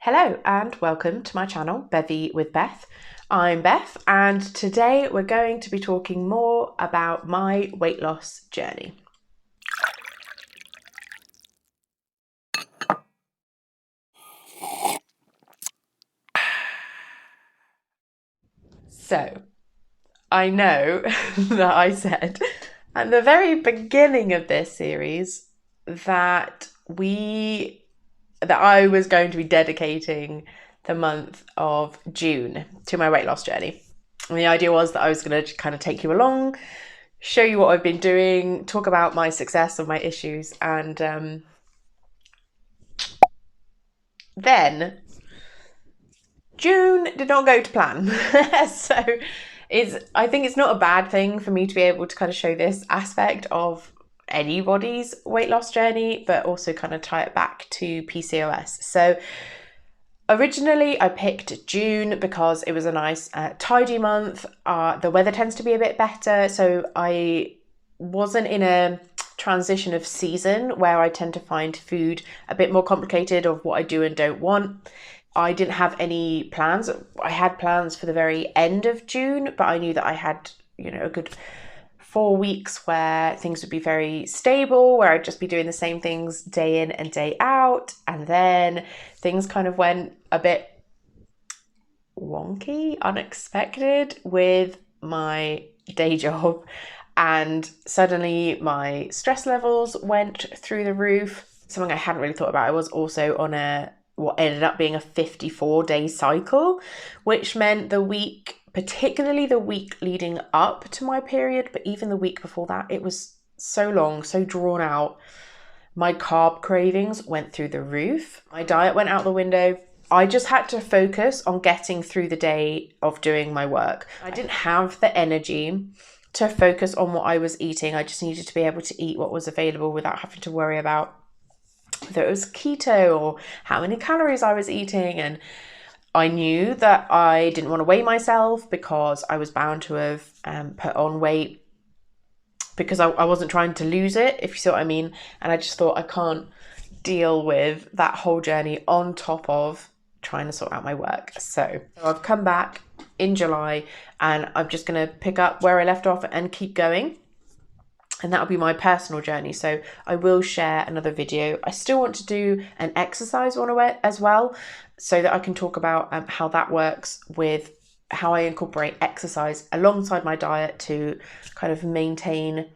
Hello and welcome to my channel, Bevvy with Beth. I'm Beth and today we're going to be talking more about my weight loss journey. So, I know that I said at the very beginning of this series that I was going to be dedicating the month of June to my weight loss journey. And the idea was that I was going to kind of take you along, show you what I've been doing, talk about my success and my issues, and then June did not go to plan. So I think it's not a bad thing for me to be able to kind of show this aspect of anybody's weight loss journey, but also kind of tie it back to PCOS. So originally I picked June because it was a nice tidy month. The weather tends to be a bit better, so I wasn't in a transition of season where I tend to find food a bit more complicated of what I do and don't want. I didn't have any plans. I had plans for the very end of June, but I knew that I had, a good 4 weeks where things would be very stable, where I'd just be doing the same things day in and day out. And then things kind of went a bit wonky, unexpected with my day job. And suddenly my stress levels went through the roof. Something I hadn't really thought about. I was also on what ended up being a 54-day cycle, which meant particularly the week leading up to my period, but even the week before that, it was so long, so drawn out. My carb cravings went through the roof. My diet went out the window. I just had to focus on getting through the day of doing my work. I didn't have the energy to focus on what I was eating. I just needed to be able to eat what was available without having to worry about whether it was keto or how many calories I was eating. And I knew that I didn't want to weigh myself because I was bound to have put on weight because I wasn't trying to lose it, if you see what I mean. And I just thought I can't deal with that whole journey on top of trying to sort out my work. So I've come back in July and I'm just going to pick up where I left off and keep going. And that'll be my personal journey. So I will share another video. I still want to do an exercise one as well, so that I can talk about how that works with how I incorporate exercise alongside my diet to kind of maintain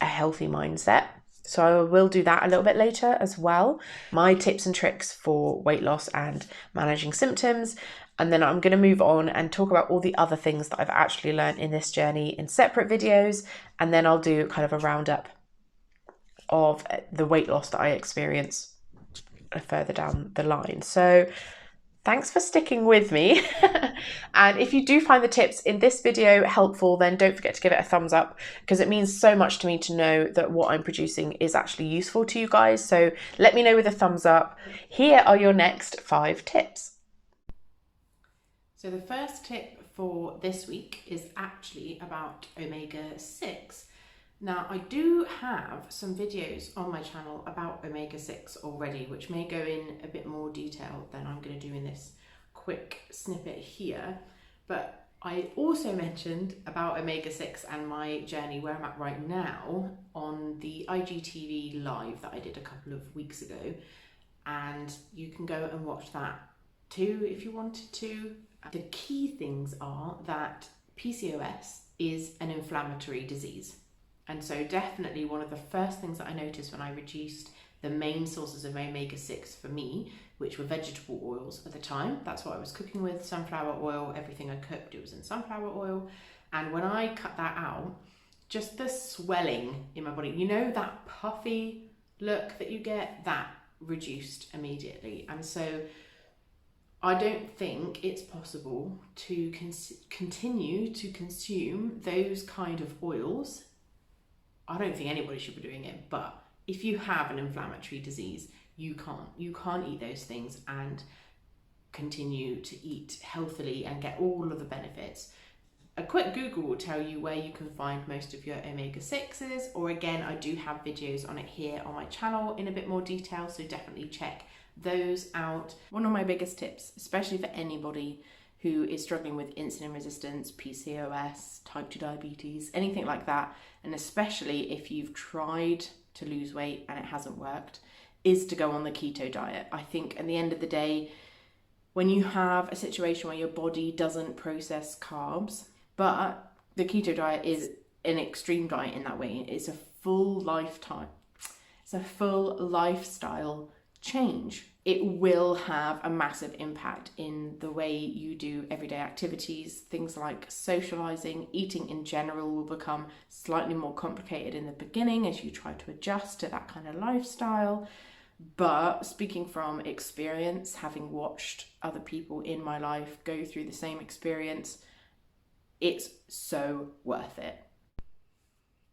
a healthy mindset. So I will do that a little bit later as well. My tips and tricks for weight loss and managing symptoms. And then I'm going to move on and talk about all the other things that I've actually learned in this journey in separate videos. And then I'll do kind of a roundup of the weight loss that I experience further down the line. So thanks for sticking with me. And if you do find the tips in this video helpful, then don't forget to give it a thumbs up, because it means so much to me to know that what I'm producing is actually useful to you guys. So let me know with a thumbs up. Here are your next 5 tips. So the first tip for this week is actually about omega-6. Now, I do have some videos on my channel about omega-6 already, which may go in a bit more detail than I'm going to do in this quick snippet here. But I also mentioned about omega-6 and my journey, where I'm at right now, on the IGTV live that I did a couple of weeks ago. And you can go and watch that too if you wanted to. The key things are that PCOS is an inflammatory disease. And so definitely one of the first things that I noticed when I reduced the main sources of omega-6 for me, which were vegetable oils at the time. That's what I was cooking with, sunflower oil. Everything I cooked, it was in sunflower oil. And when I cut that out, just the swelling in my body, that puffy look that you get, that reduced immediately. And so I don't think it's possible to continue to consume those kind of oils. I don't think anybody should be doing it, but if you have an inflammatory disease, you can't eat those things and continue to eat healthily and get all of the benefits. A quick Google will tell you where you can find most of your omega-6s, or again, I do have videos on it here on my channel in a bit more detail, so definitely check those out. One of my biggest tips, especially for anybody who is struggling with insulin resistance, PCOS, type 2 diabetes, anything like that, and especially if you've tried to lose weight and it hasn't worked, is to go on the keto diet. I think at the end of the day, when you have a situation where your body doesn't process carbs, but the keto diet is an extreme diet in that way, it's a full lifestyle change. It will have a massive impact in the way you do everyday activities. Things like socializing, eating in general will become slightly more complicated in the beginning as you try to adjust to that kind of lifestyle. But speaking from experience, having watched other people in my life go through the same experience, it's so worth it.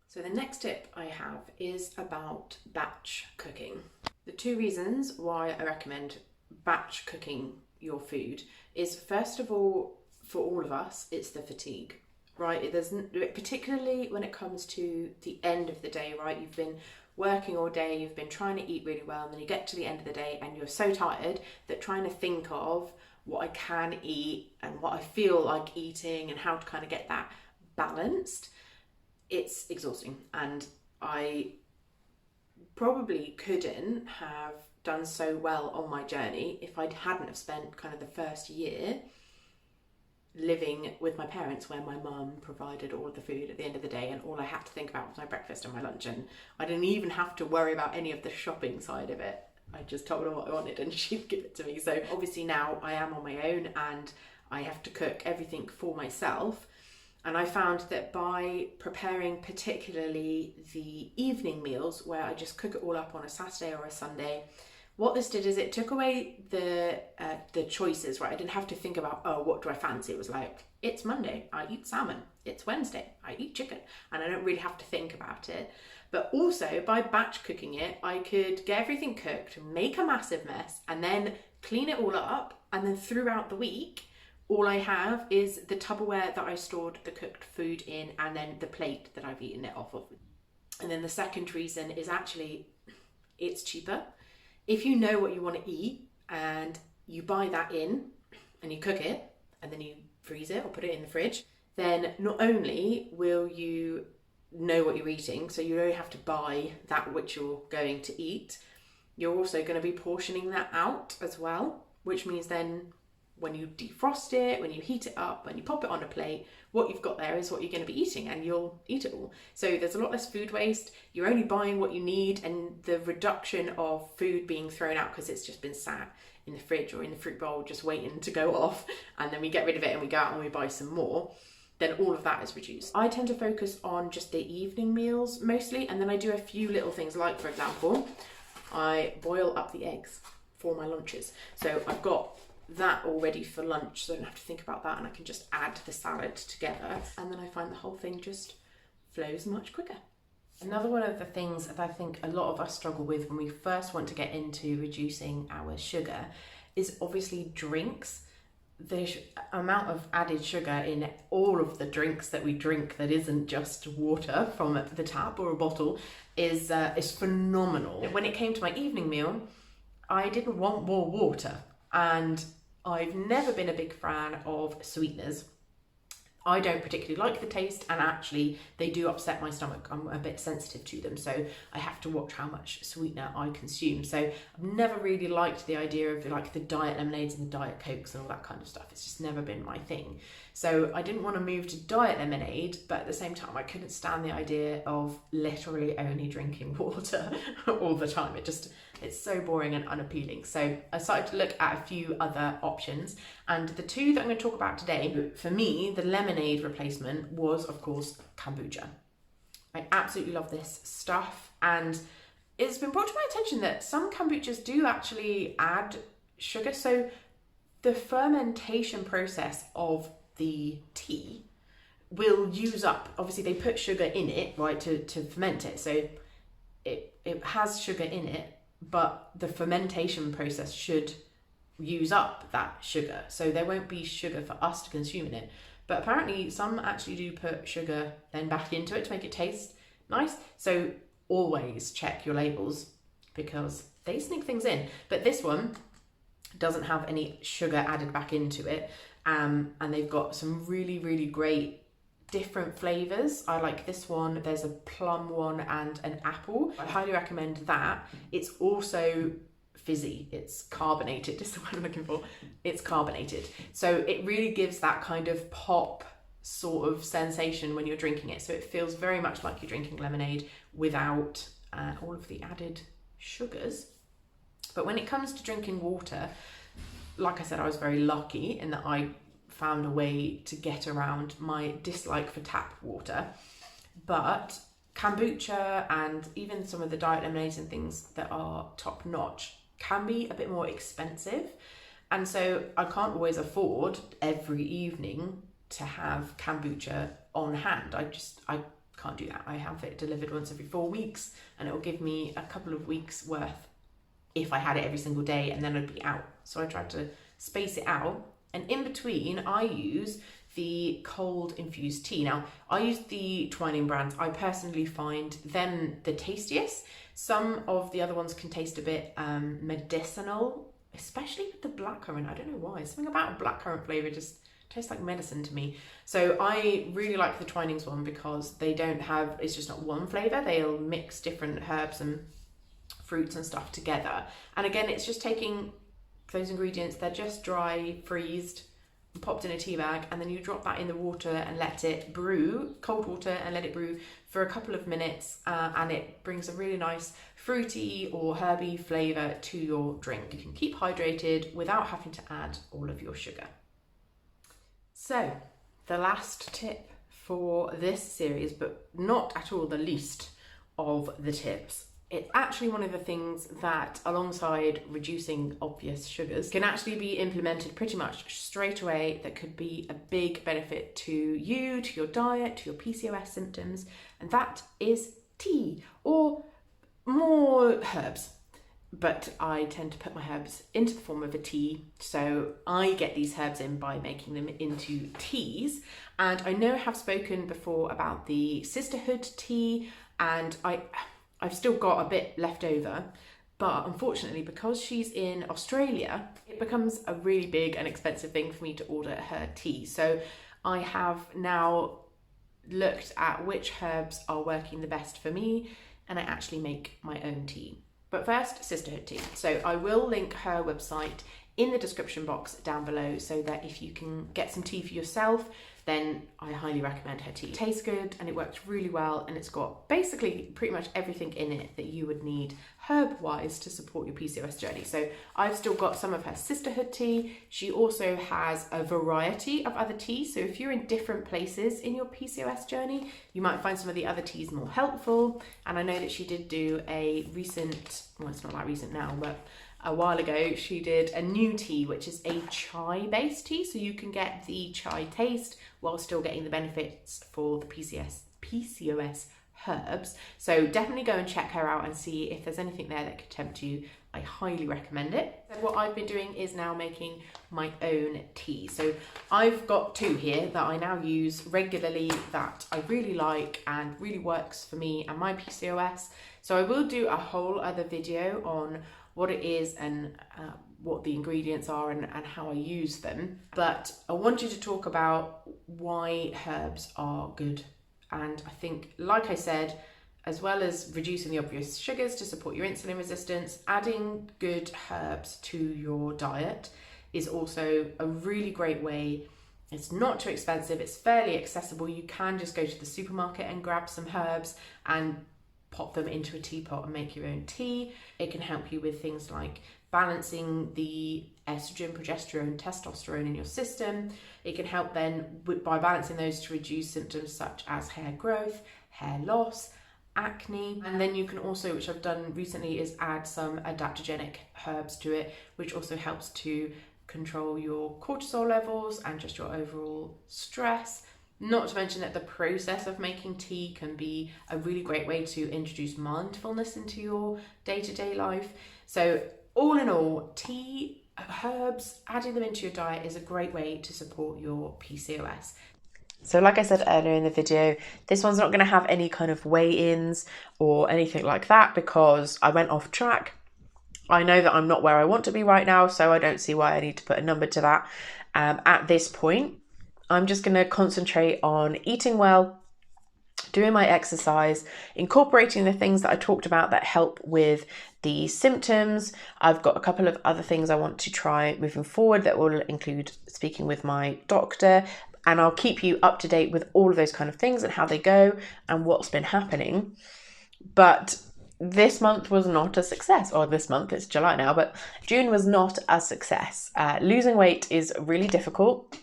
So the next tip I have is about batch cooking. The two reasons why I recommend batch cooking your food is, first of all, for all of us, it's the fatigue, right? Particularly when it comes to the end of the day, right? You've been working all day, you've been trying to eat really well, and then you get to the end of the day and you're so tired that trying to think of what I can eat and what I feel like eating and how to kind of get that balanced, it's exhausting. And I probably couldn't have done so well on my journey if I hadn't have spent kind of the first year living with my parents, where my mum provided all of the food at the end of the day, and all I had to think about was my breakfast and my lunch, and I didn't even have to worry about any of the shopping side of it. I just told her what I wanted and she'd give it to me. So obviously now I am on my own and I have to cook everything for myself. And I found that by preparing particularly the evening meals, where I just cook it all up on a Saturday or a Sunday, what this did is it took away the choices, right? I didn't have to think about, oh, what do I fancy? It was like, it's Monday, I eat salmon. It's Wednesday, I eat chicken. And I don't really have to think about it. But also by batch cooking it, I could get everything cooked, make a massive mess, and then clean it all up. And then throughout the week, all I have is the Tupperware that I stored the cooked food in, and then the plate that I've eaten it off of. And then the second reason is actually it's cheaper. If you know what you want to eat and you buy that in and you cook it and then you freeze it or put it in the fridge, then not only will you know what you're eating, so you only have to buy that which you're going to eat, you're also going to be portioning that out as well, which means then when you defrost it, when you heat it up, when you pop it on a plate, what you've got there is what you're going to be eating, and you'll eat it all. So there's a lot less food waste. You're only buying what you need, and the reduction of food being thrown out because it's just been sat in the fridge or in the fruit bowl just waiting to go off, and then we get rid of it and we go out and we buy some more, then all of that is reduced. I tend to focus on just the evening meals mostly, and then I do a few little things, like, for example, I boil up the eggs for my lunches. So I've got that all ready for lunch, so I don't have to think about that, and I can just add the salad together, and then I find the whole thing just flows much quicker. Another one of the things that I think a lot of us struggle with when we first want to get into reducing our sugar is obviously drinks. The amount of added sugar in all of the drinks that we drink that isn't just water from the tap or a bottle is phenomenal. When it came to my evening meal, I didn't want more water, and I've never been a big fan of sweeteners. I don't particularly like the taste, and actually they do upset my stomach. I'm a bit sensitive to them, so I have to watch how much sweetener I consume. So I've never really liked the idea of like the diet lemonades and the diet cokes and all that kind of stuff. It's just never been my thing. So I didn't want to move to diet lemonade, but at the same time I couldn't stand the idea of literally only drinking water all the time. It's so boring and unappealing. So I started to look at a few other options, and the two that I'm going to talk about today, for me, the lemonade replacement was, of course, kombucha. I absolutely love this stuff, and it's been brought to my attention that some kombuchas do actually add sugar. So the fermentation process of the tea will use up, obviously they put sugar in it, right, to ferment it. So it has sugar in it, but the fermentation process should use up that sugar, so there won't be sugar for us to consume in it. But apparently some actually do put sugar then back into it to make it taste nice. So always check your labels, because they sneak things in. But this one doesn't have any sugar added back into it. And they've got some really, really great different flavors. I like this one. There's a plum one and an apple. I highly recommend that. It's also fizzy. It's carbonated. Is the word I'm looking for. It's carbonated. So it really gives that kind of pop sort of sensation when you're drinking it. So it feels very much like you're drinking lemonade without all of the added sugars. But when it comes to drinking water, like I said, I was very lucky in that I found a way to get around my dislike for tap water. But kombucha and even some of the diet lemonades and things that are top notch can be a bit more expensive. And so I can't always afford every evening to have kombucha on hand. I can't do that. I have it delivered once every 4 weeks, and it will give me a couple of weeks worth if I had it every single day, and then I'd be out. So I tried to space it out. And in between, I use the cold infused tea. Now, I use the Twining brands. I personally find them the tastiest. Some of the other ones can taste a bit medicinal, especially with the blackcurrant. I don't know why. Something about a blackcurrant flavour just tastes like medicine to me. So I really like the Twinings one because they don't have, it's just not one flavour. They'll mix different herbs and fruits and stuff together. And again, it's just taking those ingredients, they're just dry, freezed, popped in a tea bag, and then you drop that in the water and let it brew, cold water, and let it brew for a couple of minutes, and it brings a really nice fruity or herby flavour to your drink. You can keep hydrated without having to add all of your sugar. So, the last tip for this series, but not at all the least of the tips, it's actually one of the things that, alongside reducing obvious sugars, can actually be implemented pretty much straight away that could be a big benefit to you, to your diet, to your PCOS symptoms, and that is tea, or more herbs. But I tend to put my herbs into the form of a tea, so I get these herbs in by making them into teas. And I know I have spoken before about the sisterhood tea, and I've still got a bit left over, but unfortunately, because she's in Australia, it becomes a really big and expensive thing for me to order her tea. So I have now looked at which herbs are working the best for me, and I actually make my own tea. But first, sisterhood tea. So I will link her website in the description box down below, so that if you can get some tea for yourself, then I highly recommend her tea. It tastes good and it works really well, and it's got basically pretty much everything in it that you would need herb-wise to support your PCOS journey. So I've still got some of her sisterhood tea. She also has a variety of other teas. So if you're in different places in your PCOS journey, you might find some of the other teas more helpful. And I know that she did do a recent, well, it's not that recent now, but a while ago, she did a new tea, which is a chai-based tea. So you can get the chai taste while still getting the benefits for the PCOS herbs. So definitely go and check her out and see if there's anything there that could tempt you. I highly recommend it. So what I've been doing is now making my own tea. So I've got two here that I now use regularly that I really like and really works for me and my PCOS. So I will do a whole other video on what it is and what the ingredients are and how I use them. But I wanted to talk about why herbs are good. And I think, like I said, as well as reducing the obvious sugars to support your insulin resistance, adding good herbs to your diet is also a really great way. It's not too expensive, it's fairly accessible. You can just go to the supermarket and grab some herbs and pop them into a teapot and make your own tea. It can help you with things like balancing the estrogen, progesterone, testosterone in your system. It can help then by balancing those to reduce symptoms such as hair growth, hair loss, acne. And then you can also, which I've done recently, is add some adaptogenic herbs to it, which also helps to control your cortisol levels and just your overall stress. Not to mention that the process of making tea can be a really great way to introduce mindfulness into your day-to-day life. So all in all, tea, herbs, adding them into your diet is a great way to support your PCOS. So like I said earlier in the video, this one's not going to have any kind of weigh-ins or anything like that because I went off track. I know that I'm not where I want to be right now, so I don't see why I need to put a number to that. At this point, I'm just going to concentrate on eating well, doing my exercise, incorporating the things that I talked about that help with the symptoms. I've got a couple of other things I want to try moving forward that will include speaking with my doctor, and I'll keep you up to date with all of those kind of things and how they go and what's been happening. But this month was not a success, or this month, it's July now, but June was not a success. Losing weight is really difficult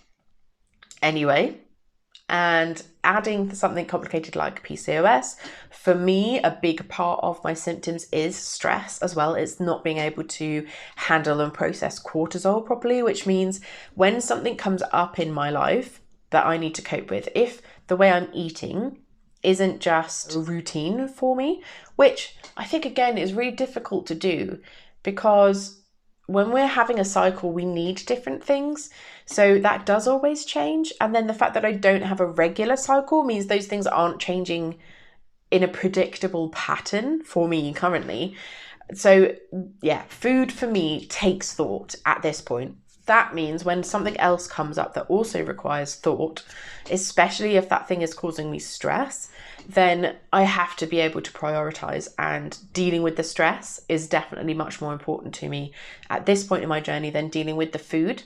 anyway, and adding something complicated like PCOS, for me, a big part of my symptoms is stress as well. It's not being able to handle and process cortisol properly, which means when something comes up in my life that I need to cope with, if the way I'm eating isn't just a routine for me, which I think again is really difficult to do, because when we're having a cycle, we need different things. So that does always change. And then the fact that I don't have a regular cycle means those things aren't changing in a predictable pattern for me currently. So yeah, food for me takes thought at this point. That means when something else comes up that also requires thought, especially if that thing is causing me stress, then I have to be able to prioritize, and dealing with the stress is definitely much more important to me at this point in my journey than dealing with the food.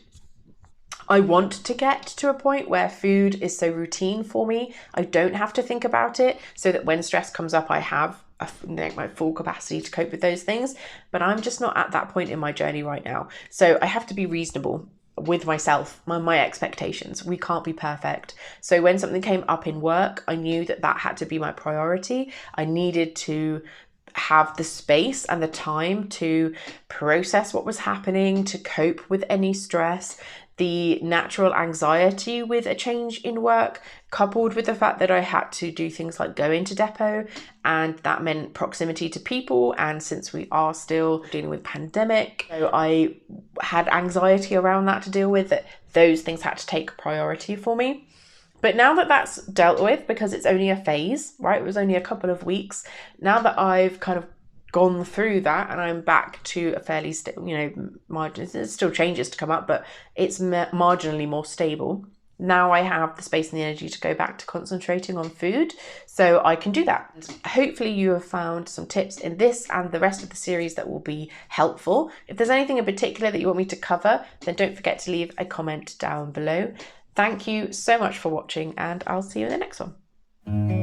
I want to get to a point where food is so routine for me, I don't have to think about it, so that when stress comes up, I have my full capacity to cope with those things. But I'm just not at that point in my journey right now. So I have to be reasonable with myself, my expectations. We can't be perfect. So when something came up in work, I knew that that had to be my priority. I needed to have the space and the time to process what was happening, to cope with any stress. The natural anxiety with a change in work, coupled with the fact that I had to do things like go into depot, and that meant proximity to people. And since we are still dealing with pandemic, so I had anxiety around that to deal with, that those things had to take priority for me. But now that that's dealt with, because it's only a phase, right? It was only a couple of weeks. Now that I've kind of gone through that and I'm back to a fairly margins, there's still changes to come up, but it's marginally more stable. Now I have the space and the energy to go back to concentrating on food, so I can do that. Hopefully you have found some tips in this and the rest of the series that will be helpful. If there's anything in particular that you want me to cover, then don't forget to leave a comment down below. Thank you so much for watching, and I'll see you in the next one.